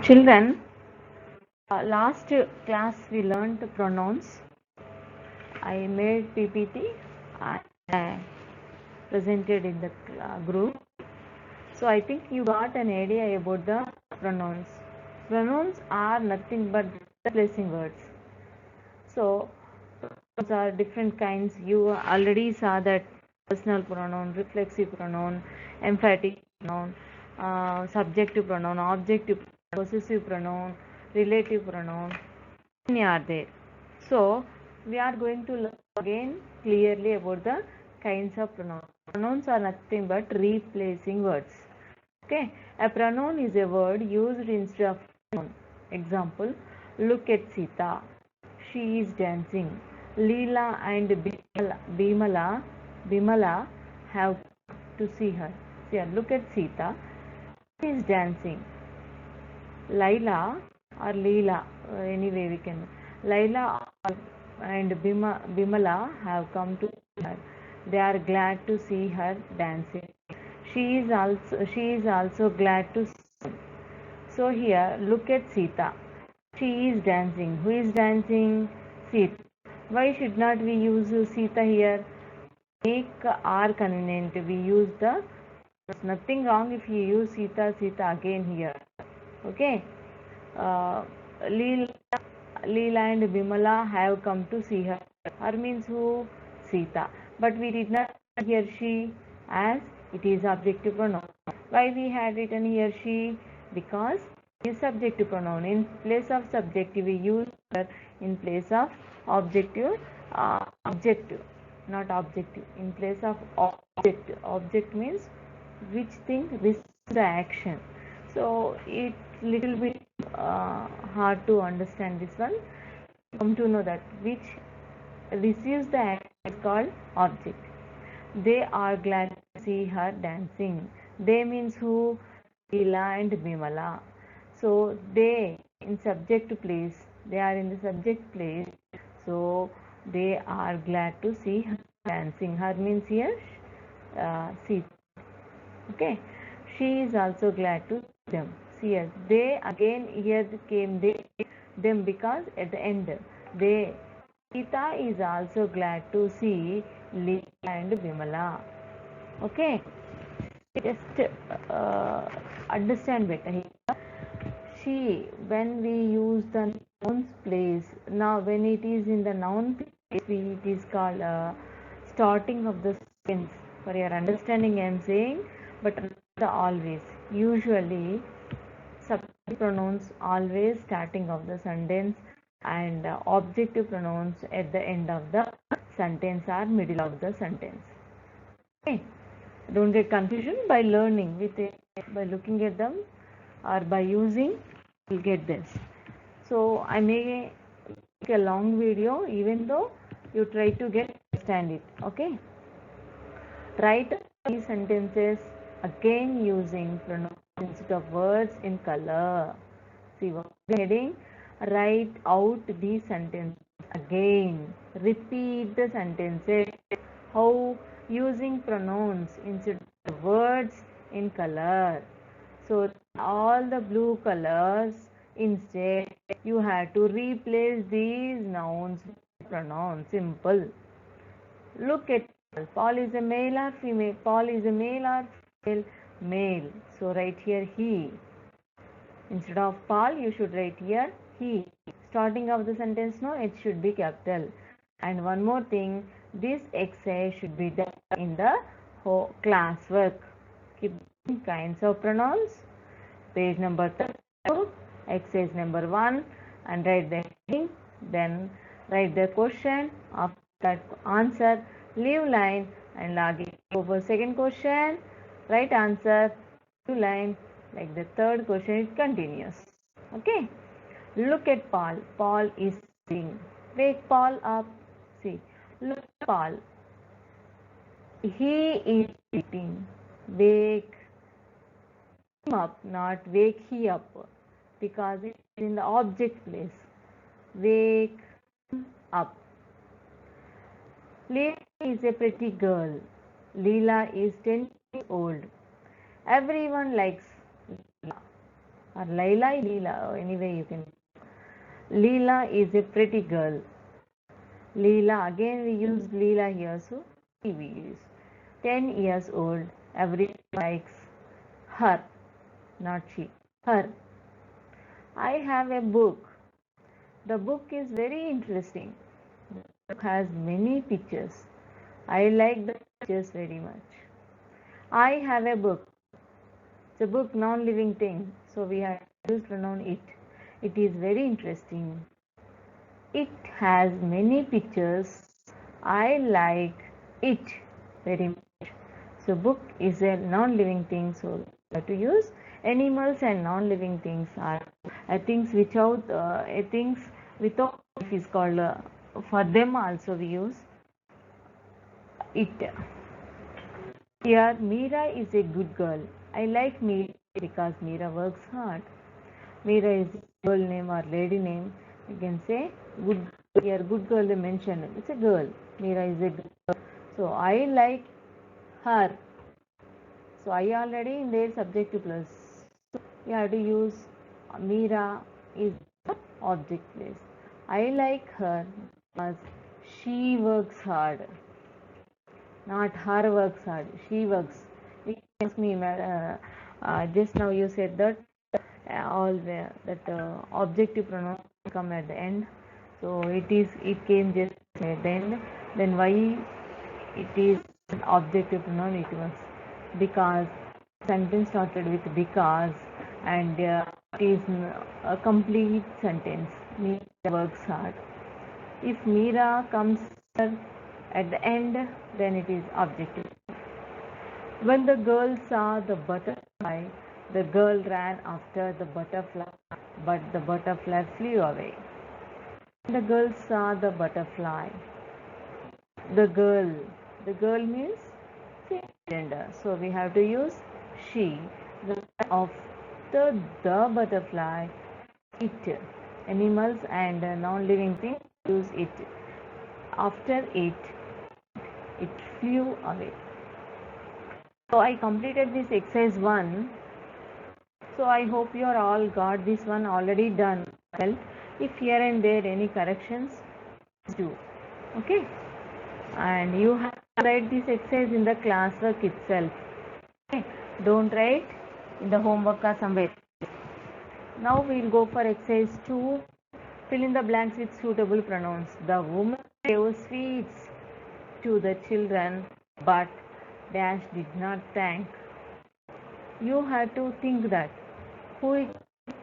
Children, last class we learned pronouns. I made PPT and I presented in the group. So I think you got an idea about the pronouns. Pronouns are nothing but replacing words. So pronouns are different kinds. You already saw that personal pronoun, reflexive pronoun, emphatic pronoun, subjective pronoun, objective pronoun, possessive pronoun, relative pronoun. Many are there. So we are going to learn again clearly about the kinds of pronouns. Pronouns are nothing but replacing words. Okay, a pronoun is a word used instead of noun. Example: look at Sita. She is dancing. Leela and Bimala have to see her. See, look at Sita. She is dancing. Laila or Leela, anyway we can. Laila and Bimala have come to see her. They are glad to see her dancing. She is also glad to see them. So here, look at Sita. She is dancing. Who is dancing? Sita. Why should not we use Sita here? Make R convenient. We use the. There's nothing wrong if you use Sita again here. Okay. Uh, Leela, Leela and Bimala have come to see her. Her means who? Sita. But we did not here she as it is objective pronoun. Why we had written here she? Because it is subjective pronoun. In place of subjective we use her in place of objective, objective, not objective. In place of object. Object means which thing receives the action. So it's little bit hard to understand this one. Come to know that which receives the action is called object. They are glad to see her dancing. They means who? Leela and Bimala. So they in subject place. They are in the subject place. So they are glad to see her dancing. Her means here see. Okay. She is also glad to see them. See us. They again here came them because at the end they Sita is also glad to see Leela and Bimala. Okay, just understand better here. She, when we use the nouns place, now when it is in the noun place, it is called starting of the sentence. For your understanding, I am saying, but not always. Usually, subject pronouns always starting of the sentence and objective pronouns at the end of the sentence or middle of the sentence. Okay, don't get confusion by learning with it, by looking at them or by using, you'll get this. So I may make a long video even though you try to get understand it. Okay, write these sentences again using pronouns instead of words in color. See what heading? Write out these sentences again. Repeat the sentences. How? Using pronouns instead of words in color. So all the blue colors, instead you have to replace these nouns with pronouns. Simple. Look at Paul. Paul is a male or female? Paul is a male or female? Male. So write here he. Instead of Paul, you should write here he. Starting of the sentence, no, it should be capital. And one more thing, this exercise should be done in the classwork. Keep kinds of pronouns. Page number 32, exercise number 1, and write the heading. Then write the question. After that answer, leave line and log in. Go for second question. Right answer, leave line. Like the third question, it continues. Okay. Look at Paul. Paul is sitting. Wake Paul up. See. Look at Paul. He is sitting. Wake him up, not wake he up, because it is in the object place. Wake him up. Leela is a pretty girl. Leela is 10 years old. Everyone likes Leela. or Laila, Leela, anyway you can. Leela is a pretty girl. Leela, again we use Leela here, so we use 10 years old. Everyone likes her, not she. Her. I have a book. The book is very interesting. The book has many pictures. I like the pictures very much. I have a book. It's a book, non-living thing. So we have used pronoun it. It is very interesting. It has many pictures. I like it very much. So book is a non-living thing. So we have to use animals and non-living things are things things without life is called for them also we use it. Here, Meera is a good girl. I like Meera because Meera works hard. Meera is a girl name or lady name. You can say good. Here, good girl they mentioned. It's a girl. Meera is a girl. So I like her. So I already in their subjective plus. So you have to use Meera is the object place. I like her because she works hard. Not her works hard. She works. You can ask me, just now you said that objective pronoun come at the end. So it came just at the end. Then why it is an objective pronoun? It was because sentence started with because and it is a complete sentence. Meera works hard. If Meera comes at the end, then it is objective. When the girl saw the butterfly, the girl ran after the butterfly, but the butterfly flew away. The girl saw the butterfly. The girl means gender. So we have to use she. The of the butterfly, it. Animals and non-living things use it. After it flew away. So I completed this exercise 1. So I hope you are all got this one already done. Well, if here and there any corrections, do. Okay. And you have to write this exercise in the classwork itself. Okay. Don't write in the homework or somewhere. Now we will go for exercise 2. Fill in the blanks with suitable pronouns. The woman gave sweets to the children, but Dash did not thank. You have to think that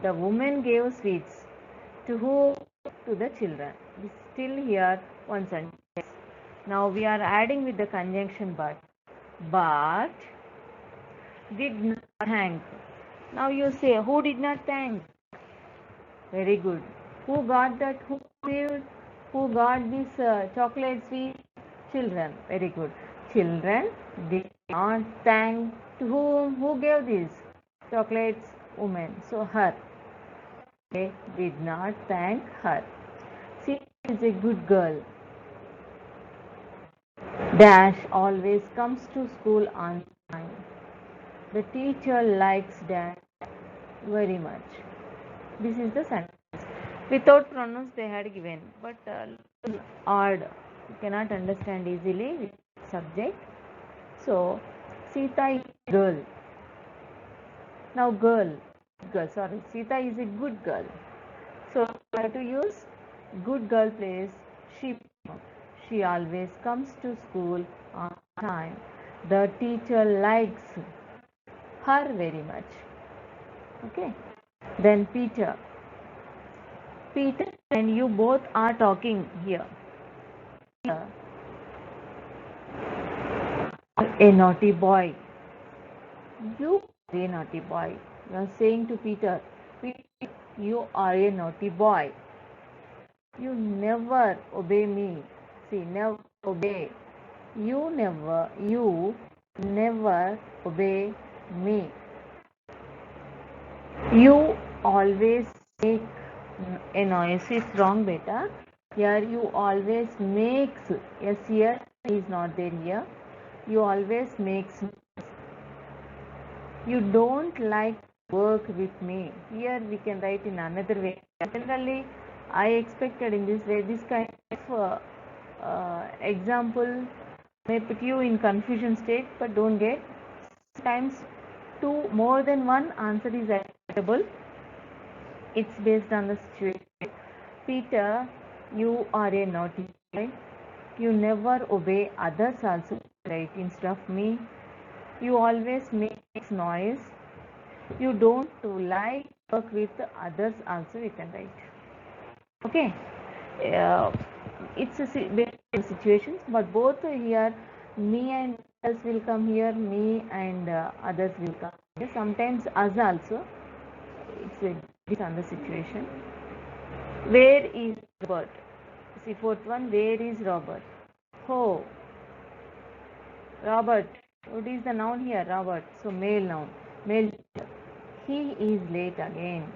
the woman gave sweets to who? To the children. Still here one sentence. Now we are adding with the conjunction but did not thank. Now you say who did not thank? Very good. Who got that? Who got this chocolate sweet? Children. Very good. Children did not thank to whom? Who gave these chocolates? Woman. So her. They did not thank her. She is a good girl. Dash always comes to school on time. The teacher likes Dash very much. This is the sentence. Without pronouns they had given, but odd. You cannot understand easily with subject. So Sita is a girl. Now Sita is a good girl. So I have to use good girl place she. She always comes to school on time. The teacher likes her very much. Okay. Then Peter and you both are talking here. A naughty boy. You are a naughty boy. You are saying to Peter, you are a naughty boy. You never obey me. See, never obey. You never obey me. You always make a noise. It's wrong, beta. Here you always makes. Yes, here is not there here. You always makes. You don't like work with me. Here we can write in another way. Generally, I expected in this way. This kind of example may put you in confusion state, but don't get. Sometimes two more than one answer is acceptable. It's based on the situation. Peter, you are a naughty boy. You never obey others also, right? Instead of me, you always make noise. You don't like work with others also, you can write. Okay. It's a situations, but both here, me and us will come here, me and others will come here. Sometimes us also. It's on the situation. Where is Robert? See, fourth one, where is Robert? Oh, Robert. What is the noun here? Robert. So male noun. Male. He is late again.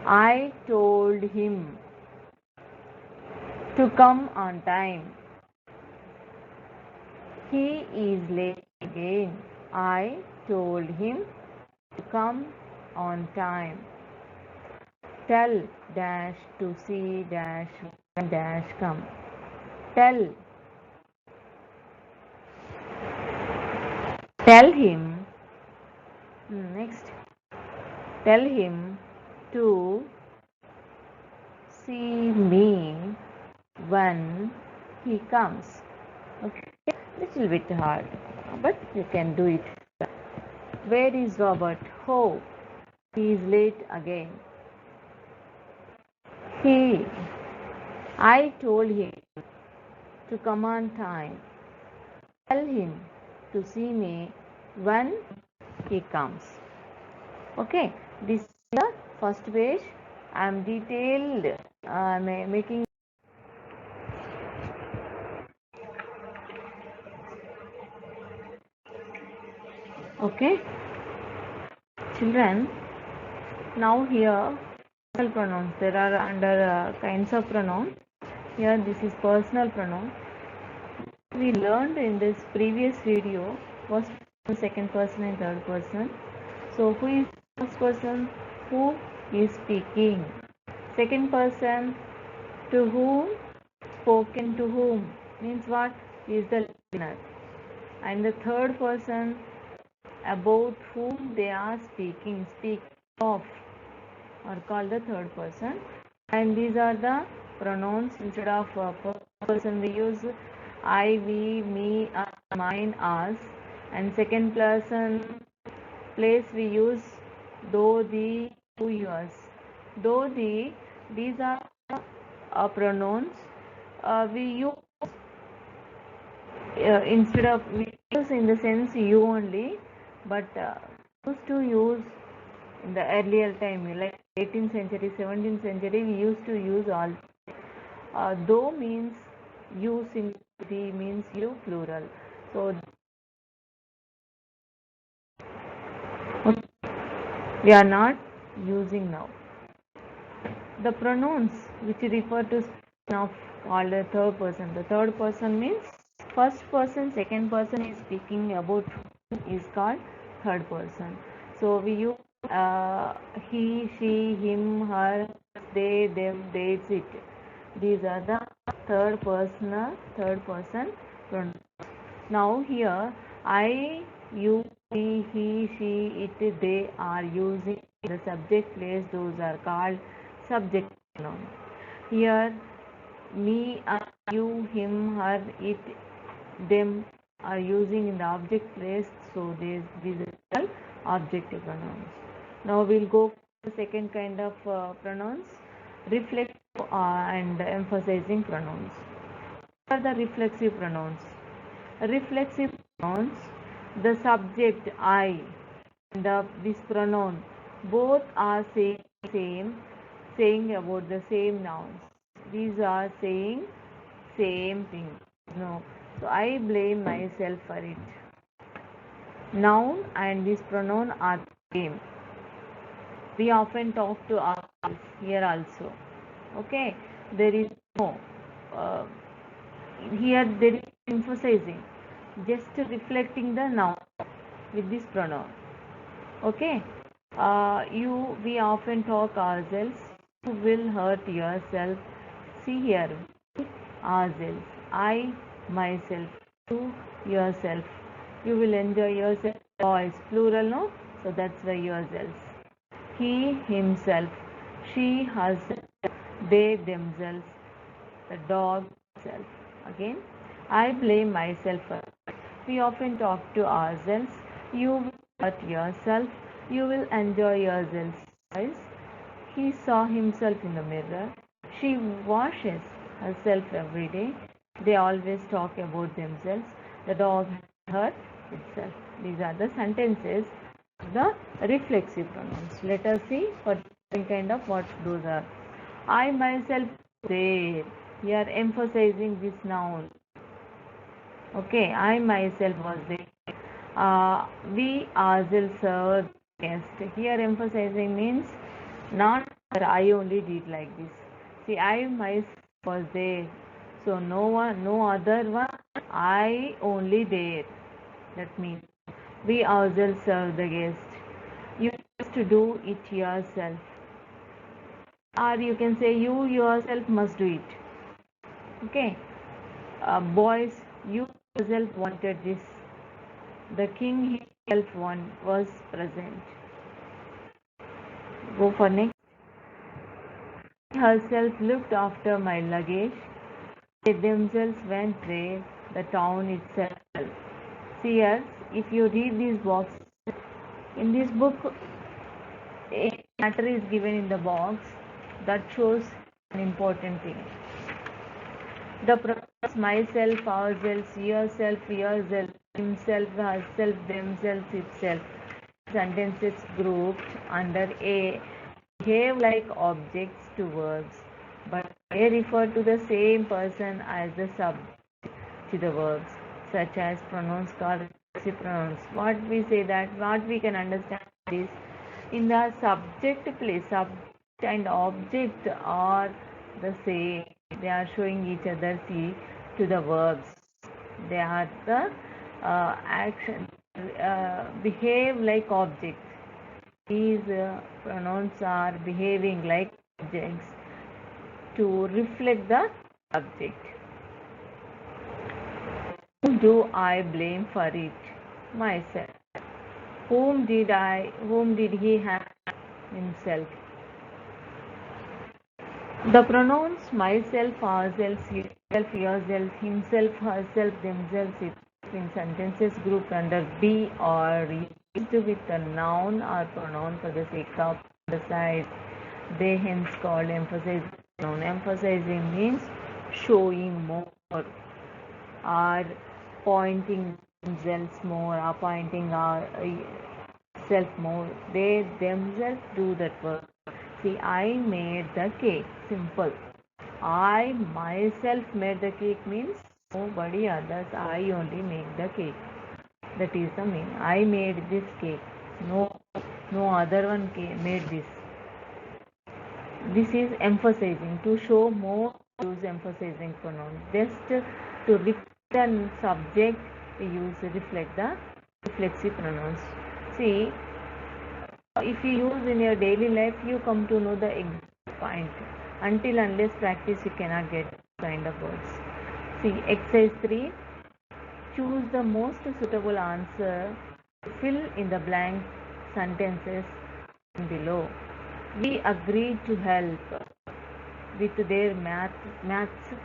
I told him to come on time. He is late again. I told him to come on time. Tell dash to see dash when dash come. Tell him. Next. Tell him to see me when he comes. Okay, little bit hard, but you can do it. Where is Robert? Oh, he is late again. I told him to come on time. Tell him to see me when he comes. Okay, this is the first page. I am detailed making. Okay, children. Now here personal pronouns. There are under kinds of pronouns. Here this is personal pronoun. We learned in this previous video was second person and third person. So who is first person? Who is speaking? Second person, to whom, spoken to whom, means what? Is the listener. And the third person, about whom they are speaking, speak of, are called the third person. And these are the pronouns. Instead of first person we use I, we, me, mine, us. And second person place we use though, thee, who, yours. Though, thee, these are pronouns we use instead of we use in the sense you only, but used to use in the earlier time, like 18th century, 17th century, we used to use all. Though means you singularity, means you plural. So we are not using now. The pronouns which refer to of called a third person. The third person means first person, second person is speaking about is called third person. So we use he, she, him, her, they, them, they, it. These are the third person pronouns. Now here I, you, he, she, it, they are using the subject place. Those are called subject pronoun. Here me, you, him, her, it, them are using in the object place. So these are called objective pronouns. Now we'll go to the second kind of pronouns, reflexive and emphasizing pronouns. What are the reflexive pronouns? Reflexive pronouns, the subject I and this pronoun both are saying about the same nouns. These are saying same thing. No, so I blame myself for it. Noun and this pronoun are same. We often talk to ourselves here also. Okay, there is no here there is emphasizing, just reflecting the noun with this pronoun. Okay, We often talk ourselves. You will hurt yourself. See here, ourselves. I, myself. You, yourself. You will enjoy yourself. Boys, plural, no? So that's why yourselves. He, himself. She, herself. They, themselves. The dog, self. Again, I blame myself for it. We often talk to ourselves. You will hurt yourself. You will enjoy yourself. Guys, he saw himself in the mirror. She washes herself every day. They always talk about themselves. The dog hurt itself. These are the sentences, the reflexive pronouns. Let us see what kind of what those are. I myself there. Here emphasizing this noun. Okay, I myself was there. We ourselves served guest. Here emphasizing means not I only did like this. See, I myself was there. So no one, no other one. I only there. That means we ourselves serve the guest. You used to do it yourself. Or you can say you yourself must do it. Okay. Boys, you yourself wanted this. The king himself was present. Go for next. She herself looked after my luggage. They themselves went there, the town itself. See here, if you read these boxes, in this book, a matter is given in the box that shows an important thing. The pronouns myself, ourselves, yourself, yourself, himself, herself, themselves, itself. Sentences grouped under A behave like objects to verbs, but they refer to the same person as the subject to the verbs, such as pronouns called reflexive pronouns. What we say that, what we can understand is in the subject place, subject and object are the same. They are showing each other see to the verbs. They are the action behave like objects. These pronouns are behaving like objects to reflect the subject. Whom do I blame for it? Myself. Whom did he have? Himself. The pronouns myself, ourselves, yourself, yourself, himself, herself, themselves, itself in sentences grouped under B are used with a noun or pronoun for the sake of emphasize. They hence called emphasizing pronoun. Emphasizing means showing more or pointing themselves more or pointing self more. They themselves do that work. See, I made the cake. Simple. I myself made the cake means nobody others. I only make the cake. That is the meaning. I made this cake. No other one made this. This is emphasizing. To show more, use emphasizing pronoun. Just to reflect the subject, we use reflect the reflexive pronouns. See, if you use in your daily life, you come to know the exact point. Until unless practice, you cannot get kind of words. See, exercise 3. Choose the most suitable answer. Fill in the blank sentences below. We agreed to help with their maths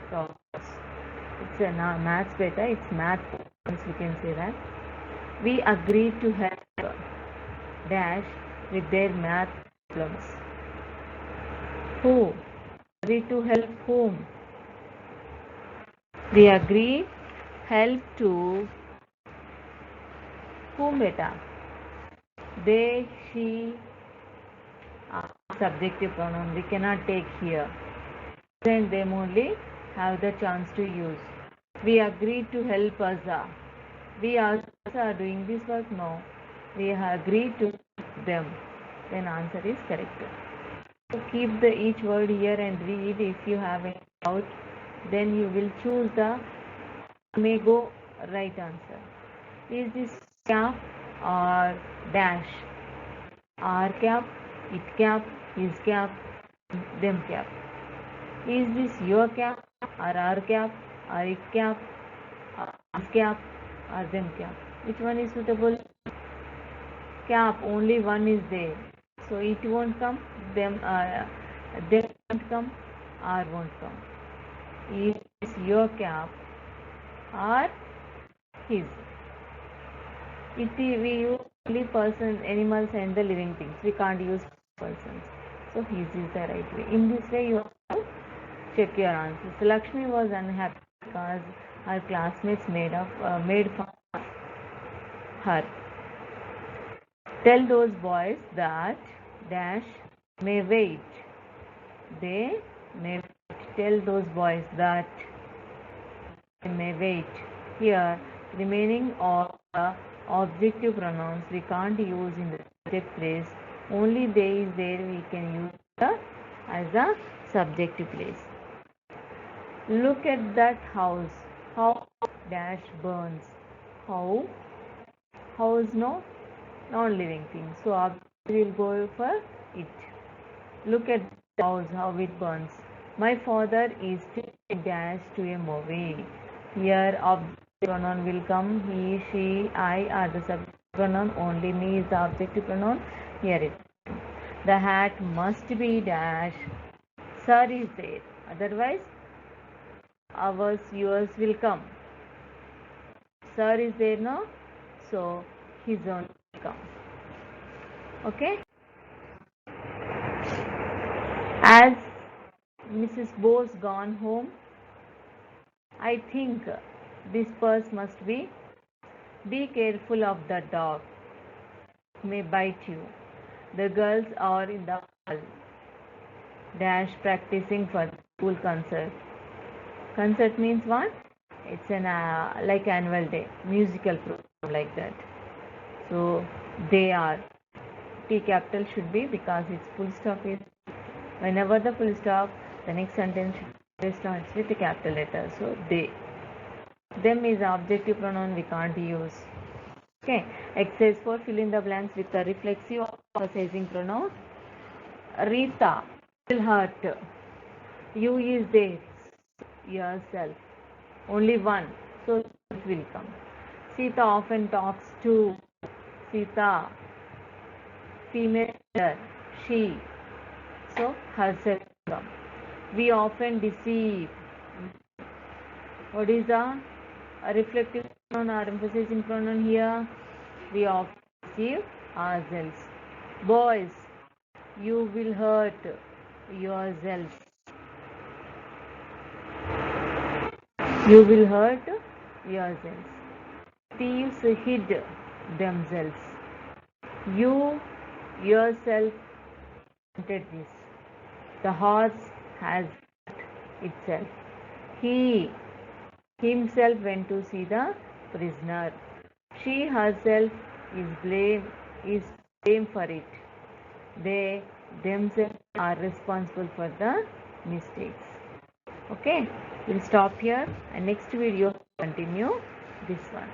problems. It's a maths better. It's math problems. We can say that. We agreed to help dash with their math problems. Who? Agree to help whom? We agree help to whom beta? They, she, subjective pronoun. We cannot take here. Then them only have the chance to use. We agreed to help us. We also are doing this work? No. We have agreed to help them. Then answer is correct. So keep each word here and read. If you have any doubt, then you will choose the may go right answer. Is this calf or dash? our cap, it cap, his cap, them cap. Is this your cap or our cap or it cap or his cap or them cap? Which one is suitable? Cap, only one is there, so it won't come, them won't come, R won't come. Is this your cap or his? We use only persons, animals and the living things. We can't use persons. So his is the right way. In this way you have to check your answers. So Lakshmi was unhappy because her classmates made fun of her. Tell those boys that dash may wait. They may wait. Tell those boys that they may wait. Here, remaining all the objective pronouns we can't use in the subject place. Only they is there we can use as a subjective place. Look at that house. How dash burns. How? House no? Non-living thing. So we will go for it. Look at the house, how it burns. My father is dash to a movie. Here object pronoun will come. He, she, I are the subject pronoun. Only me is the objective pronoun. Here it. The hat must be dash. Sir is there. Otherwise, ours, yours will come. Sir is there now. So his own will come. Okay. As Mrs. Bose gone home, I think this purse must be. Be careful of the dog. It may bite you. The girls are in the hall. Dash practicing for the school concert. Concert means what? It's an like annual day, musical program like that. So they are. T capital should be because its full stop is. Whenever the full stop, the next sentence starts with a capital letter. So they. Them is objective pronoun we can't use. Okay. Exercise 4, fill in the blanks with the reflexive or emphasizing pronoun. Rita will hurt. You is there. Yourself. Only one. So it will come. Sita often talks to. Sita. Female. She. So herself will come. We often deceive. What is the reflective pronoun or emphasizing pronoun here? We often deceive ourselves. Boys, you will hurt yourselves. You will hurt yourselves. Thieves hid themselves. You yourself wanted this. The horse has itself. He himself went to see the prisoner. She herself is blamed for it. They themselves are responsible for the mistakes. Okay, we'll stop here and next video continue this one.